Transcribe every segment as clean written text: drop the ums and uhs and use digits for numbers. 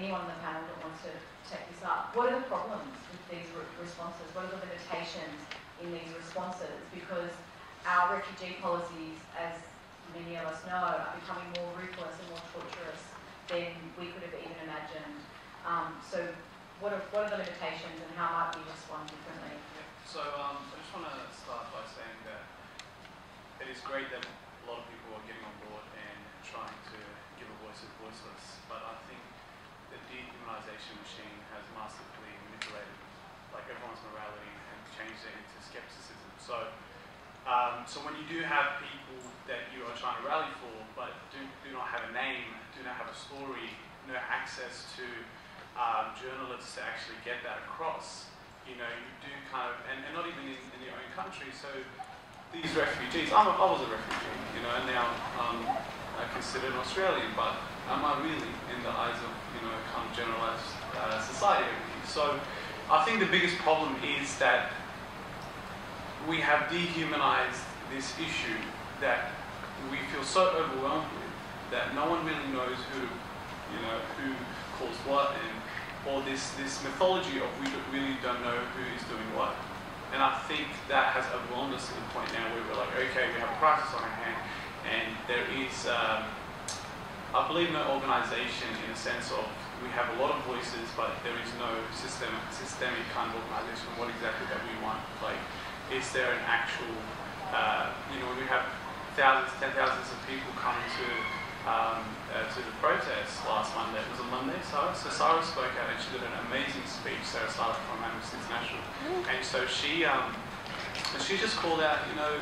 anyone on the panel that wants to take this up. What are the problems with these responses? What are the limitations in these responses? Because our refugee policies, as many of us know, are becoming more ruthless and more torturous than we could have even imagined. So what are the limitations and how might we respond differently? Yeah. So I just want to start by saying that it is great that a lot of people are getting on board and trying to give a voice to the voiceless, but I think the dehumanization machine has masterfully manipulated like everyone's morality and changed it into skepticism. So when you do have people that you are trying to rally for, but do not have a name, do not have a story, no access to journalists to actually get that across, you know, you do kind of, and not even in your own country. So these refugees, I was a refugee, you know, and now I'm considered an Australian, but am I really in the eyes of, you know, kind of generalized society? So I think the biggest problem is that we have dehumanized this issue that we feel so overwhelmed with that no one really knows who, you know, who calls what, and or this mythology of we really don't know who is doing what. And I think that has overwhelmed us to the point now where we're like, okay, we have a crisis on our hand, and there is, I believe, no organization in a sense of we have a lot of voices, but there is no systemic kind of organization on what exactly that we want. Like, is there an actual, you know, we have thousands, 10,000s of people coming to the protest last Monday. It was a Monday, Sarah. So Sarah spoke out and she did an amazing speech, Sarah from Amnesty International. And so she just called out, you know,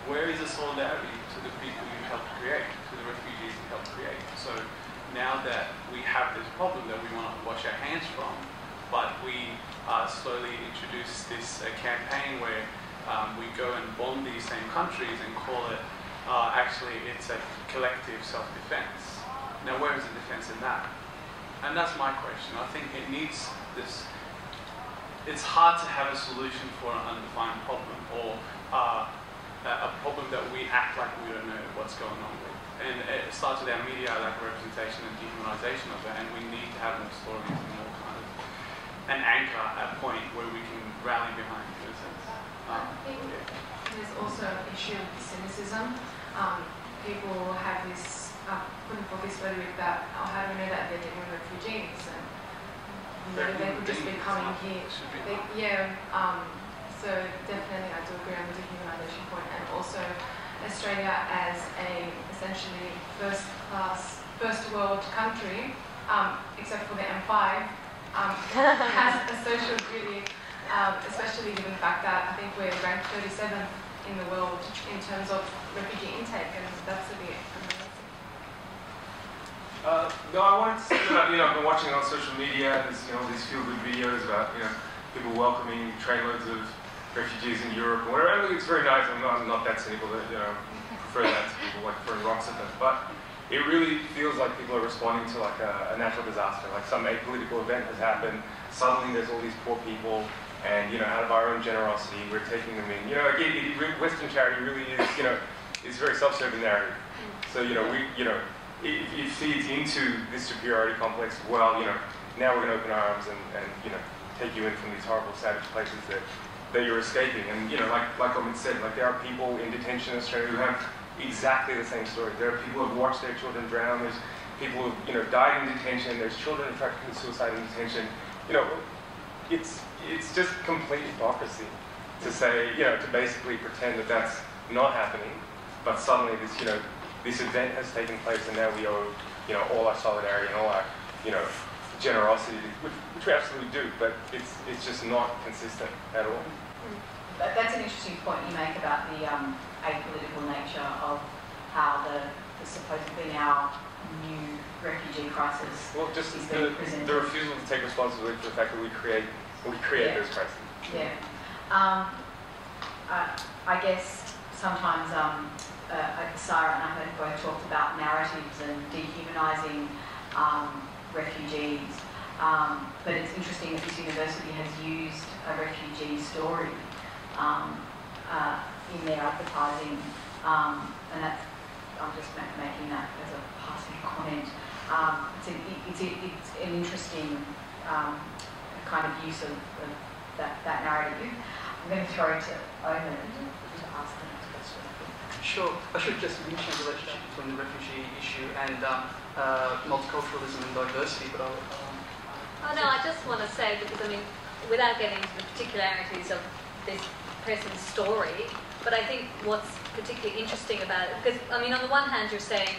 where is the solidarity to the people you helped create, to the refugees you helped create? So now that we have this problem that we want to wash our hands from, but we slowly introduce this campaign where we go and bomb these same countries and call it, actually it's a collective self-defense. Now where is the defense in that? And that's my question. I think it needs this, it's hard to have a solution for an undefined problem, or a problem that we act like we don't know what's going on with. And it starts with our media, lack of representation and dehumanization of it, and we need to have more stories and more kind of an anchor, a point where we can rally behind, in a sense. I think there's also an issue with cynicism. People have this, couldn't put this rhetoric that, oh, how do we know that they're genuine refugees? And you know, they could just be coming here. So definitely I do agree on the dehumanization point, and also Australia as a essentially first world country, except for the M5, has a social duty, especially given the fact that I think we're ranked 37th in the world in terms of refugee intake, and that's a bit amazing. No, I wanted to say that, you know, I've been watching on social media, there's, you know, these feel-good videos about, you know, people welcoming trainloads of refugees in Europe or whatever. I think it's very nice. I'm not that cynical that, you know, prefer that to people like throwing rocks at them. But it really feels like people are responding to like a natural disaster, like some apolitical event has happened. Suddenly there's all these poor people, and, you know, out of our own generosity, we're taking them in. You know, again, Western charity really is, you know, is very self-serving narrative. So, you know, it feeds into this superiority complex. Well, you know, now we're going to open our arms and you know, take you in from these horrible, savage places that you're escaping. And, you know, like Omid said, like there are people in detention in Australia who have exactly the same story. There are people who have watched their children drown. There's people who have, you know, died in detention. There's children who tried to commit suicide in detention. You know, it's just complete hypocrisy to say, you know, to basically pretend that that's not happening, but suddenly this, you know, this event has taken place and now we owe, you know, all our solidarity and all our, you know, generosity, which we absolutely do, but it's just not consistent at all. That's an interesting point you make about the apolitical nature of how the supposedly now new refugee crisis is being presented. The refusal to take responsibility for the fact that we create those crises. Yeah. I guess sometimes Sarah and Ahmed both talked about narratives and dehumanising refugees. But it's interesting that this university has used a refugee story in their advertising, and that's, I'm just making that as a passing comment. It's an interesting kind of use of that narrative. I'm going to throw it to Omen to ask the next question. Sure. I should just mention the relationship between the refugee issue and multiculturalism and diversity, but Oh no, I just want to say, because I mean, without getting into the particularities of this person's story, but I think what's particularly interesting about it, because I mean, on the one hand, you're saying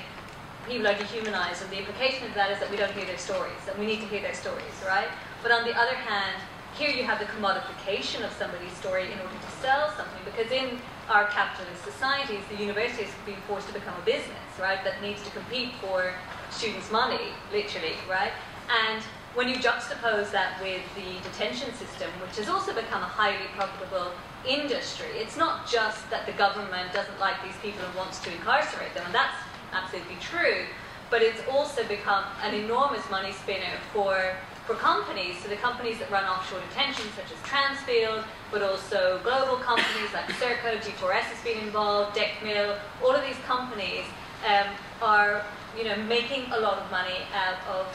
people are dehumanized, and the implication of that is that we don't hear their stories, and we need to hear their stories, right? But on the other hand, here you have the commodification of somebody's story in order to sell something, because in our capitalist societies, the university is being forced to become a business, right, that needs to compete for students' money, literally, right? And when you juxtapose that with the detention system, which has also become a highly profitable industry, it's not just that the government doesn't like these people and wants to incarcerate them, and that's absolutely true, but it's also become an enormous money spinner for companies, so the companies that run offshore detention, such as Transfield, but also global companies like Serco, G4S has been involved, Decmil, all of these companies are making a lot of money out of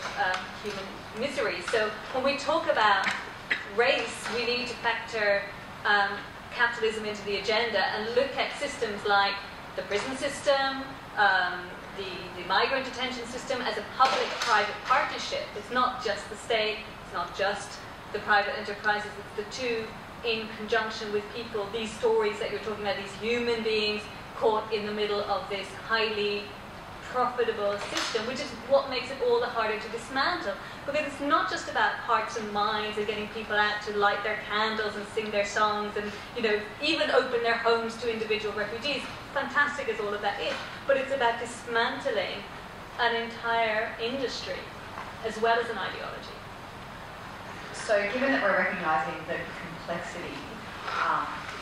human misery. So when we talk about race, we need to factor capitalism into the agenda and look at systems like the prison system, the migrant detention system as a public-private partnership. It's not just the state, it's not just the private enterprises, it's the two in conjunction with people, these stories that you're talking about, these human beings caught in the middle of this highly profitable system, which is what makes it all the harder to dismantle. Because it's not just about hearts and minds and getting people out to light their candles and sing their songs and, even open their homes to individual refugees, fantastic as all of that is, but it's about dismantling an entire industry as well as an ideology. So given that we're recognising the complexity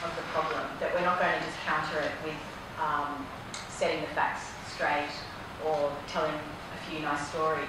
of the problem, that we're not going to just counter it with setting the facts straight or telling a few nice stories,